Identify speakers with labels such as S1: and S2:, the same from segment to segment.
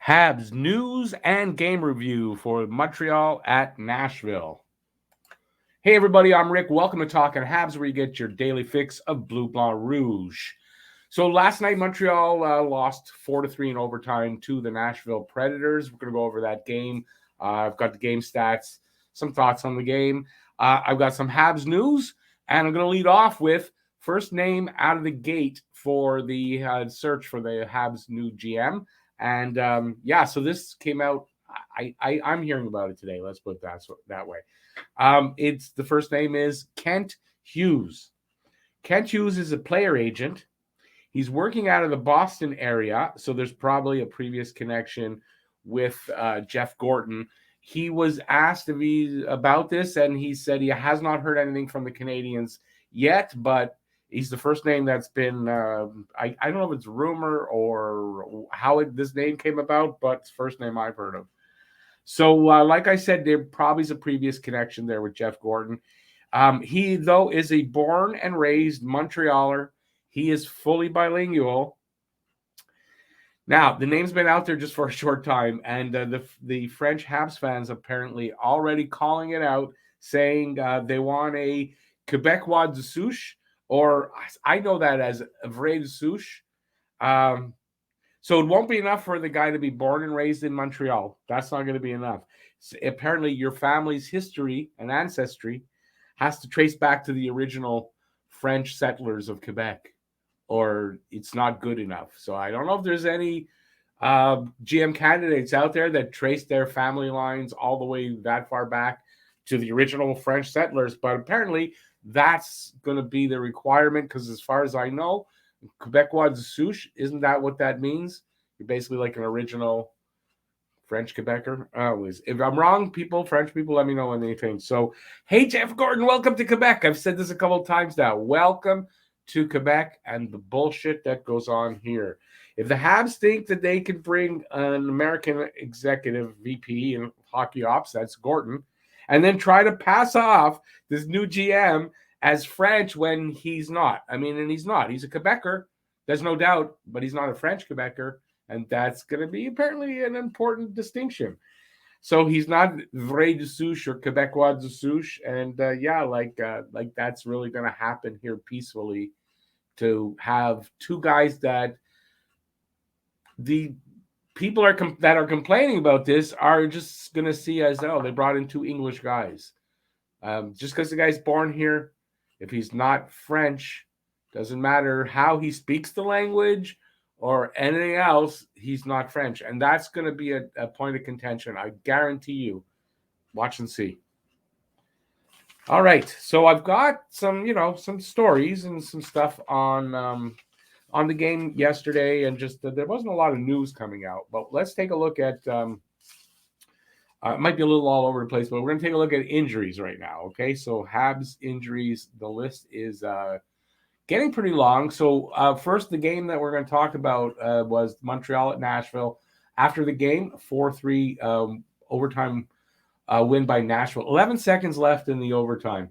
S1: Habs news and game review for Montreal at Nashville. Hey everybody, I'm Rick. Welcome to Talking Habs, where you get your daily fix of Bleu Blanc Rouge. So last night, Montreal lost 4-3 in overtime to the Nashville Predators. We're going to go over that game. I've got the game stats, some thoughts on the game. I've got some Habs news, and I'm going to lead off with first name out of the gate for the search for the Habs new GM. And so this came out. I'm hearing about it today. Let's put it that way. It's the first name is Kent Hughes. Kent Hughes is a player agent. He's working out of the Boston area, so there's probably a previous connection with Jeff Gorton. He was asked if he about this, and he said he has not heard anything from the Canadiens yet, but he's the first name that's been. I don't know if it's rumor or how this name came about, but it's the first name I've heard of. So, like I said, there probably is a previous connection there with Jeff Gorton. He, though, is a born and raised Montrealer. He is fully bilingual. Now, the name's been out there just for a short time, and the French Habs fans apparently already calling it out, saying they want a Quebecois de souche, or I know that as a vrai de souche. So it won't be enough for the guy to be born and raised in Montreal. That's not going to be enough. So apparently, your family's history and ancestry has to trace back to the original French settlers of Quebec, or it's not good enough. So I don't know if there's any GM candidates out there that trace their family lines all the way that far back to the original French settlers, but apparently that's going to be the requirement because, as far as I know, Quebecois de souche, isn't that what that means? You're basically like an original French Quebecer. If I'm wrong, French people, let me know anything. So, hey, Jeff Gordon, welcome to Quebec. I've said this a couple of times now. Welcome to Quebec and the bullshit that goes on here. If the Habs think that they can bring an American executive VP in hockey ops, that's Gordon, and then try to pass off this new GM as French when he's not. And he's not. He's a Quebecer. There's no doubt, but he's not a French Quebecer. And that's going to be apparently an important distinction. So he's not vrai de souche or Quebecois de souche. And like that's really going to happen here peacefully, to have two guys that the people that are complaining about this are just going to see as, oh, they brought in two English guys. Just because the guy's born here, if he's not French, doesn't matter how he speaks the language or anything else, he's not French. And that's going to be a point of contention. I guarantee you. Watch and see. All right. So I've got some stories and some stuff on the game yesterday. And just there wasn't a lot of news coming out. But let's take a look at it might be a little all over the place, but we're going to take a look at injuries right now. Okay, so Habs injuries, the list is getting pretty long. So first, the game that we're going to talk about was Montreal at Nashville. After the game, 4-3 overtime win by Nashville. 11 seconds left in the overtime.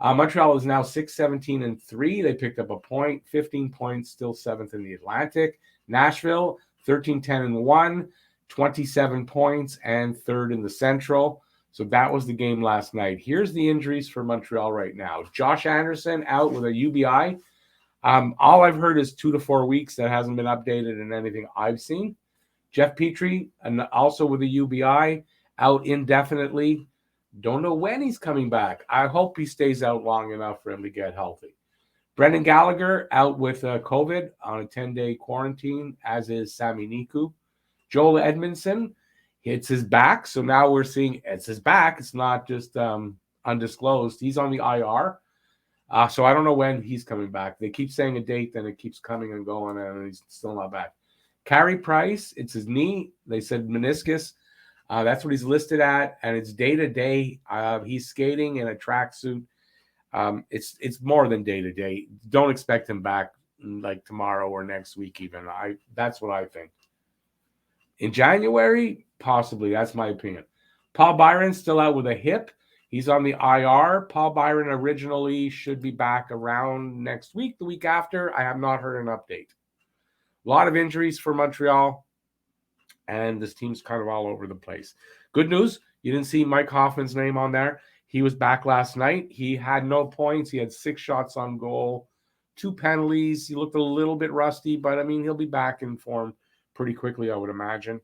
S1: Montreal is now 6-17-3. They picked up a point, 15 points, still seventh in the Atlantic. Nashville, 13-10-1. 27 points and third in the Central. So that was the game last night. Here's the injuries for Montreal right now. Josh Anderson out with a UBI. All I've heard is 2 to 4 weeks. That hasn't been updated in anything I've seen. Jeff Petrie, and also with a UBI, out indefinitely. Don't know when he's coming back. I hope he stays out long enough for him to get healthy. Brendan Gallagher out with COVID on a 10-day quarantine, as is Sami Niku. Joel Edmondson hits his back. So now we're seeing it's his back. It's not just undisclosed. He's on the IR. So I don't know when he's coming back. They keep saying a date, then it keeps coming and going, and he's still not back. Carey Price, it's his knee. They said meniscus. That's what he's listed at, and it's day-to-day. He's skating in a tracksuit. It's more than day-to-day. Don't expect him back like tomorrow or next week even. That's what I think. In January, possibly. That's my opinion. Paul Byron's still out with a hip. He's on the IR. Paul Byron originally should be back around next week, the week after. I have not heard an update. A lot of injuries for Montreal. and this team's kind of all over the place. Good news, you didn't see Mike Hoffman's name on there. He was back last night. He had no points. He had 6 shots on goal, 2 penalties. He looked a little bit rusty, but I mean, he'll be back in form pretty quickly, I would imagine.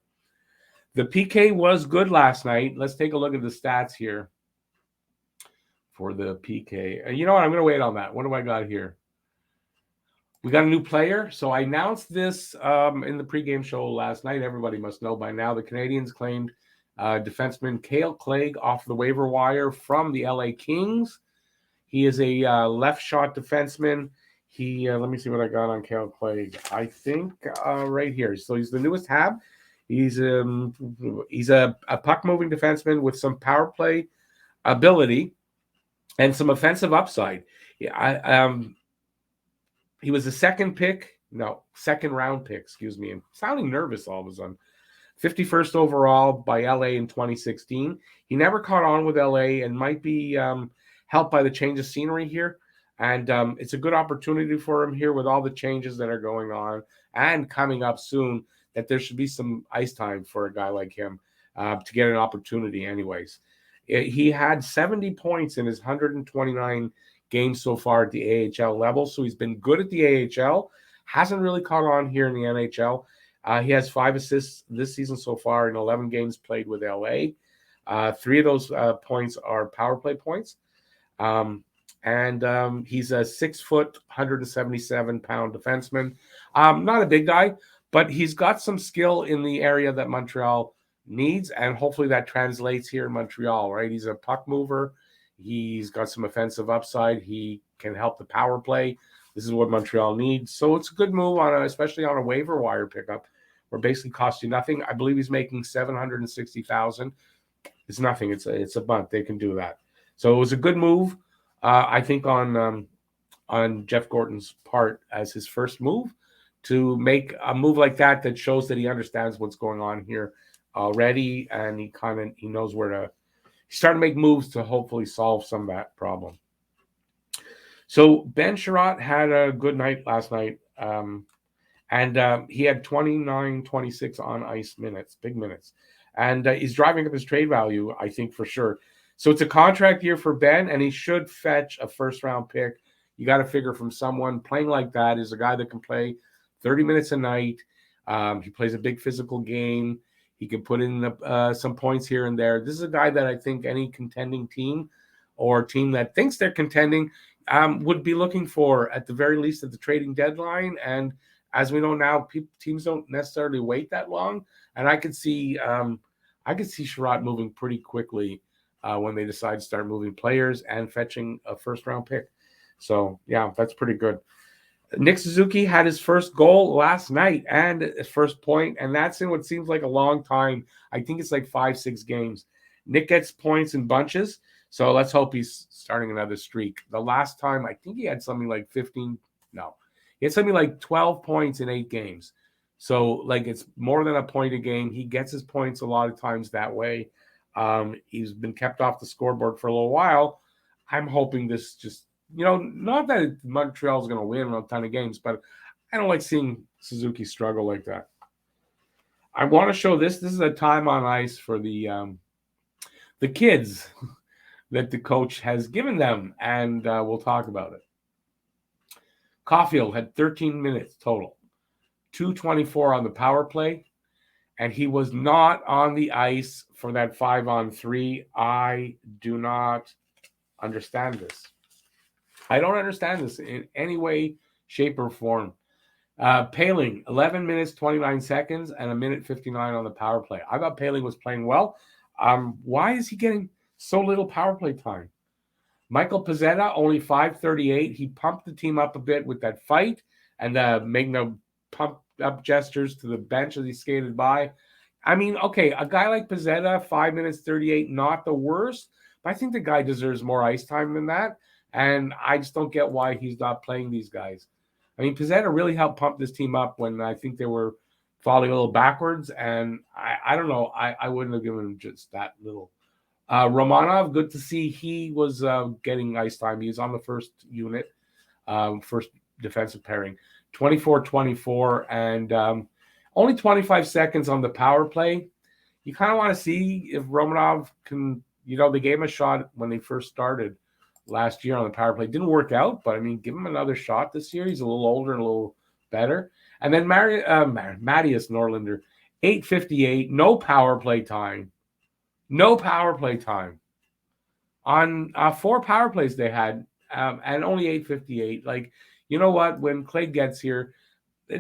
S1: The PK was good last night. Let's take a look at the stats here for the PK. You know what? I'm going to wait on that. What do I got here? We got a new player. So I announced this in the pregame show last night. Everybody must know by now. The Canadiens claimed defenseman Cale Clegg off the waiver wire from the LA Kings. He is a left shot defenseman. Let me see what I got on Cale Clegg. I think right here. So he's the newest Hab. He's a puck moving defenseman with some power play ability and some offensive upside. He was a second round pick. Excuse me. I'm sounding nervous all of a sudden. 51st overall by LA in 2016. He never caught on with LA and might be helped by the change of scenery here. And it's a good opportunity for him here with all the changes that are going on and coming up soon, that there should be some ice time for a guy like him to get an opportunity anyways. He had 70 points in his 129 games so far at the AHL level, so he's been good at the AHL. Hasn't really caught on here in the NHL. He has 5 assists this season so far in 11 games played with LA. 3 of those points are power play points. He's a 6 foot, 177-pound defenseman. Not a big guy, but he's got some skill in the area that Montreal needs, and hopefully that translates here in Montreal, right? He's a puck mover. He's got some offensive upside. He can help the power play. This is what Montreal needs. So it's a good move, especially on a waiver wire pickup, where basically costs you nothing. I believe he's making $760,000. It's nothing. It's a bunt. They can do that. So it was a good move, I think, on Jeff Gorton's part as his first move, to make a move like that shows that he understands what's going on here already, and he knows where to. He's starting to make moves to hopefully solve some of that problem. So Ben Sherratt had a good night last night, and he had 29, 26 on ice minutes, big minutes, and he's driving up his trade value, I think, for sure. So it's a contract year for Ben, and he should fetch a first-round pick. You got to figure from someone playing like that is a guy that can play 30 minutes a night. He plays a big physical game. He can put in some points here and there. This is a guy that I think any contending team or team that thinks they're contending would be looking for, at the very least, at the trading deadline. And as we know now, teams don't necessarily wait that long. And I could see Sherratt moving pretty quickly when they decide to start moving players and fetching a first-round pick. So, yeah, that's pretty good. Nick Suzuki had his first goal last night and his first point, and that's in what seems like a long time. I think it's like 5-6 games. Nick gets points in bunches, so let's hope he's starting another streak. The last time, I think he had something like 12 points in 8 games. So, like, it's more than a point a game. He gets his points a lot of times that way. He's been kept off the scoreboard for a little while. I'm hoping this just, not that Montreal's going to win a ton of games, but I don't like seeing Suzuki struggle like that. I want to show this. This is a time on ice for the kids that the coach has given them, and we'll talk about it. Caulfield had 13 minutes total, 2:24 on the power play, and he was not on the ice for that 5-on-3. I do not understand this. I don't understand this in any way, shape, or form. Paling, 11 minutes, 29 seconds, and 1:59 on the power play. I thought Paling was playing well. Why is he getting so little power play time? Michael Pezzetta, only 5:38. He pumped the team up a bit with that fight and making the pump-up gestures to the bench as he skated by. I mean, okay, a guy like Pezzetta, 5 minutes, 38, not the worst, but I think the guy deserves more ice time than that. And I just don't get why he's not playing these guys. I mean, Pezzetta really helped pump this team up when I think they were falling a little backwards. And I don't know. I wouldn't have given him just that little. Romanov, good to see he was getting ice time. He was on the first unit, first defensive pairing, 24-24. And Only 25 seconds on the power play. You kind of want to see if Romanov can, they gave him a shot when they first started last year on the power play. Didn't work out, but I mean, give him another shot this year. He's a little older and a little better. And then Matthias Norlinder, 8:58, no power play time. No power play time. On 4 power plays they had, and only 8:58. Like, you know what? When Clay gets here,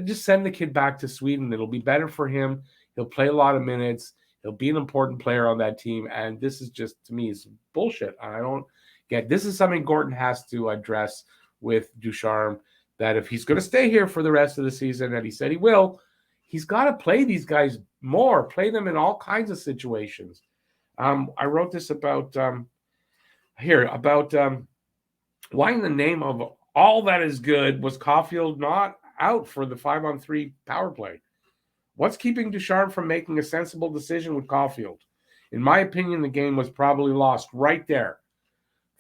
S1: just send the kid back to Sweden. It'll be better for him. He'll play a lot of minutes. He'll be an important player on that team. And this is just, to me, is bullshit. I don't get this. Is something Gorton has to address with Ducharme, that if he's going to stay here for the rest of the season, and he said he will, he's got to play these guys more, play them in all kinds of situations. I wrote this about why in the name of all that is good was Caulfield not out for the 5-on-3 power play? What's keeping Ducharme from making a sensible decision with Caulfield? In my opinion, the game was probably lost right there.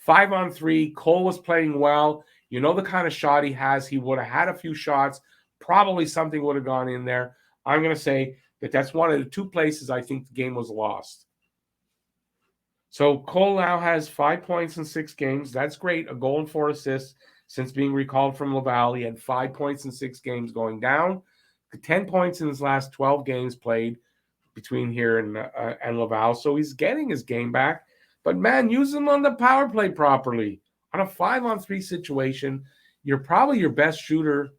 S1: 5-on-3, Cole was playing well. You know the kind of shot he has. He would have had a few shots. Probably something would have gone in there. I'm going to say that that's one of the 2 places I think the game was lost. So Cole now has 5 points in 6 games. That's great. A goal and 4 assists since being recalled from Laval. He had 5 points in 6 games going down. 10 points in his last 12 games played between here and Laval. So he's getting his game back. But, man, use him on the power play properly. On a 5-on-3 situation, you're probably your best shooter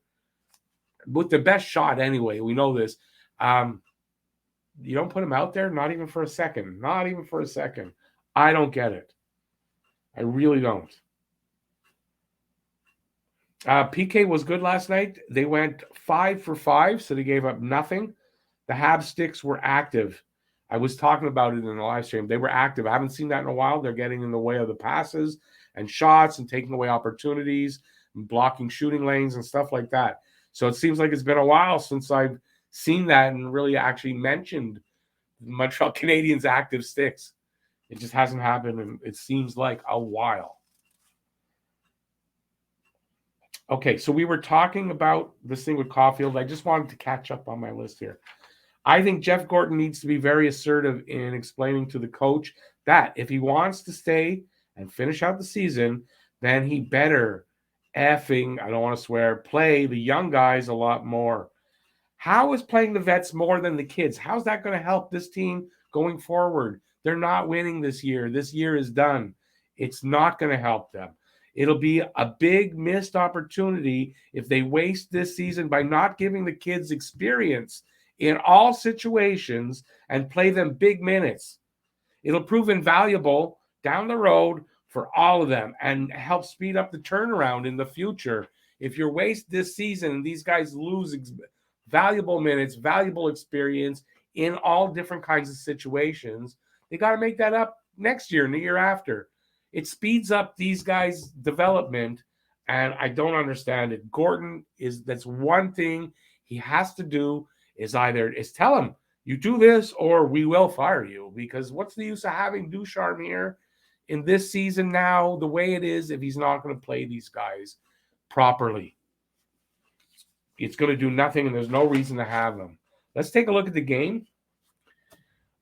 S1: with the best shot anyway. We know this. You don't put him out there, not even for a second. Not even for a second. I don't get it. I really don't. PK was good last night. They went 5 for 5, so they gave up nothing. The Habs sticks were active. I was talking about it in the live stream. They were active. I haven't seen that in a while. They're getting in the way of the passes and shots and taking away opportunities and blocking shooting lanes and stuff like that. So it seems like it's been a while since I've seen that and really actually mentioned Montreal Canadiens active sticks. It just hasn't happened, and it seems like a while. Okay, so we were talking about this thing with Caulfield. I just wanted to catch up on my list here. I think Jeff Gorton needs to be very assertive in explaining to the coach that if he wants to stay and finish out the season, then he better I don't want to swear, play the young guys a lot more. How is playing the vets more than the kids? How's that going to help this team going forward? They're not winning this year. This year is done. It's not going to help them. It'll be a big missed opportunity if they waste this season by not giving the kids experience in all situations and play them big minutes. It'll prove invaluable down the road for all of them and help speed up the turnaround in the future. If you waste this season and these guys lose valuable minutes, valuable experience in all different kinds of situations, they got to make that up next year and the year after. It speeds up these guys' development, and I don't understand it. Gorton that's one thing he has to do is tell him, you do this or we will fire you, because what's the use of having Ducharme here in this season now, the way it is, if he's not going to play these guys properly? It's going to do nothing, and there's no reason to have him. Let's take a look at the game.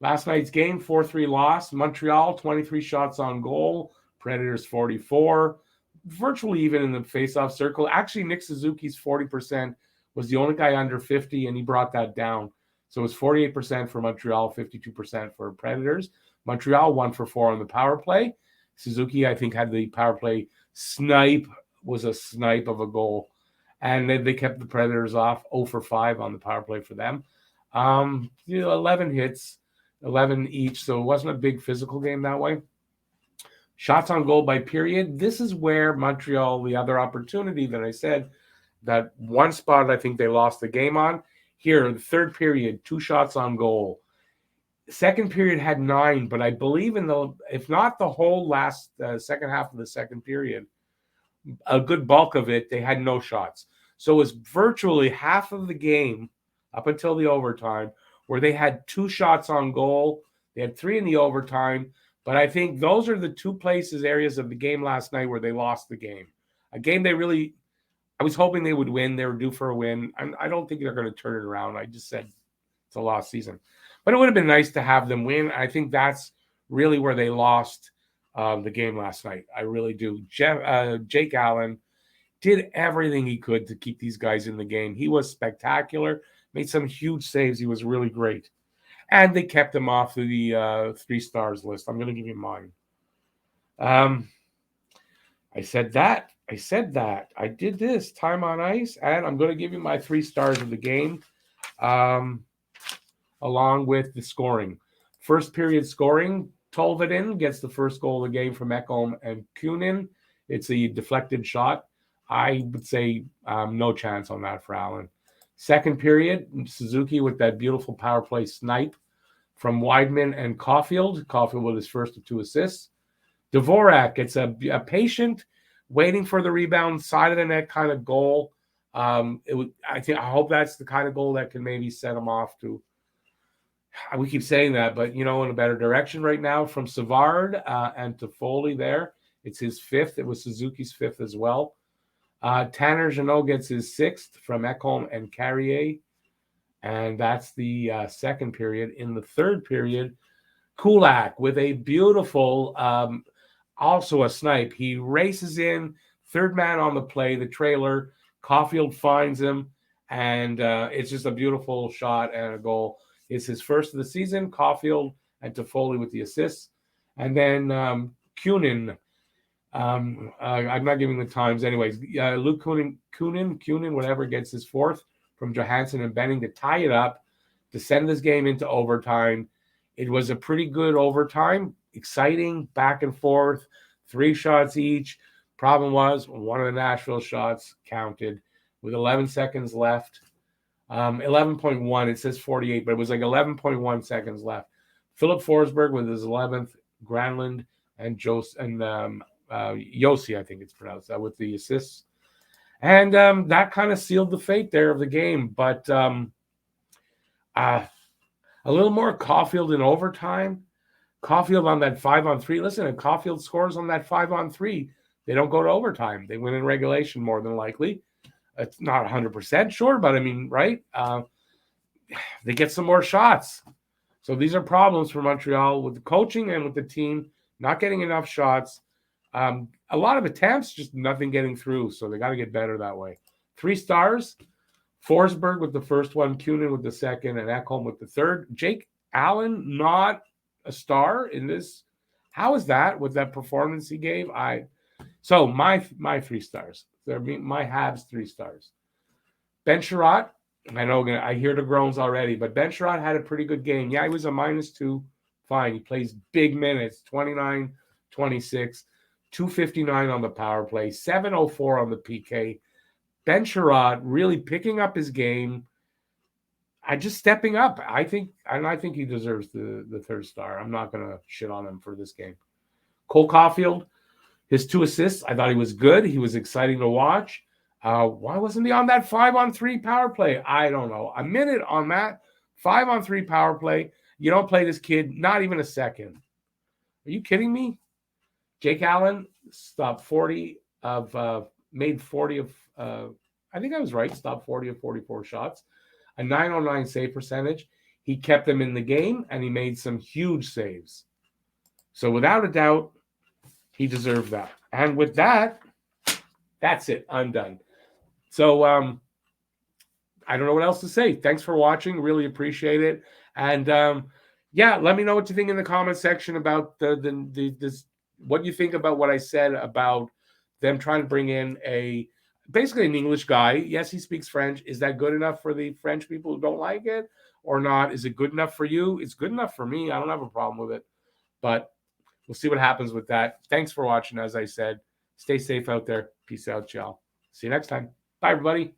S1: Last night's game, 4-3 loss. Montreal, 23 shots on goal. Predators, 44. Virtually even in the faceoff circle. Actually, Nick Suzuki's 40% was the only guy under 50, and he brought that down. So it was 48% for Montreal, 52% for Predators. Montreal 1 for 4 on the power play. Suzuki, I think, had the power play was a snipe of a goal. And they kept the Predators off, 0 for 5 on the power play for them. 11 hits, 11 each, so it wasn't a big physical game that way. Shots on goal by period. This is where Montreal, the other opportunity that I said, that one spot I think they lost the game on. Here, the third period, 2 shots on goal. Second period had 9, but I believe if not the whole last second half of the second period, a good bulk of it, they had no shots. So it was virtually half of the game up until the overtime where they had 2 shots on goal. They had 3 in the overtime. But I think those are the 2 areas of the game last night where they lost the game. A game I was hoping they would win. They were due for a win. I don't think they're going to turn it around. I just said It's a lost season. But it would have been nice to have them win. I think that's really where they lost the game last night. I really do. Jake Allen did everything he could to keep these guys in the game. He was spectacular, made some huge saves. He was really great. And they kept him off of the 3 stars list. I'm going to give you mine. I said that. I did this. Time on ice. And I'm going to give you my 3 stars of the game, along with the scoring. First period scoring, Tolvaden gets the first goal of the game from Ekholm and Kunin. It's a deflected shot. I would say no chance on that for Allen. Second period, Suzuki with that beautiful power play snipe from Weidman and Caulfield. Caulfield with his first of 2 assists. Dvorak gets a patient, waiting for the rebound, side of the net kind of goal. I hope that's the kind of goal that can maybe set him off to. We keep saying that, but in a better direction right now from Savard and Toffoli there. It's his 5th. It was Suzuki's 5th as well. Tanner Jeannot gets his 6th from Ekholm and Carrier. And that's the second period. In the third period, Kulak with a beautiful, also a snipe. He races in, third man on the play, the trailer. Caulfield finds him, and it's just a beautiful shot and a goal. It's his first of the season. Caulfield and Toffoli with the assists. And then Kunin. I'm not giving the times anyways. Luke Kunin, whatever, gets his 4th from Johansson and Benning to tie it up, to send this game into overtime. It was a pretty good overtime, exciting, back and forth, 3 shots each. Problem was, one of the Nashville shots counted with 11 seconds left. 11.1, it says 48, but it was like 11.1 seconds left. Philip Forsberg with his 11th, Granlund and Yossi, I think it's pronounced, with the assists. And that kind of sealed the fate there of the game. But a little more Caulfield in overtime. Caulfield on that 5-on-3. Listen, if Caulfield scores on that 5-on-3, they don't go to overtime. They win in regulation more than likely. It's not 100% sure, but I mean, right? They get some more shots. So these are problems for Montreal with the coaching and with the team not getting enough shots. A lot of attempts, just nothing getting through. So they got to get better that way. 3 stars. Forsberg with the first one, Kunin with the second, and Ekholm with the third. Jake Allen, not a star in this. How is that with that performance he gave? So my 3 stars. My Habs 3 stars. Ben Sherratt, I hear the groans already, but Ben Sherratt had a pretty good game. Yeah, he was a -2. Fine. He plays big minutes, 29, 26, 259 on the power play, 704 on the PK. Ben Sherratt really picking up his game. Just stepping up. I think he deserves the 3rd star. I'm not going to shit on him for this game. Cole Caulfield, his 2 assists, I thought he was good. He was exciting to watch. Why wasn't he on that 5-on-3 power play? I don't know. A minute on that 5-on-3 power play. You don't play this kid, not even a second. Are you kidding me? Jake Allen stopped 40 of, made 40 of, I think I was right, stopped 40 of 44 shots. A 909 save percentage. He kept them in the game, and he made some huge saves. So without a doubt, he deserved that. And with that, that's it. I'm done. So I don't know what else to say. Thanks for watching. Really appreciate it. And let me know what you think in the comment section about this. What you think about what I said about them trying to bring in basically an English guy. Yes, he speaks French. Is that good enough for the French people who don't like it or not? Is it good enough for you? It's good enough for me. I don't have a problem with it. But we'll see what happens with that. Thanks for watching, as I said. Stay safe out there. Peace out, y'all. See you next time. Bye, everybody.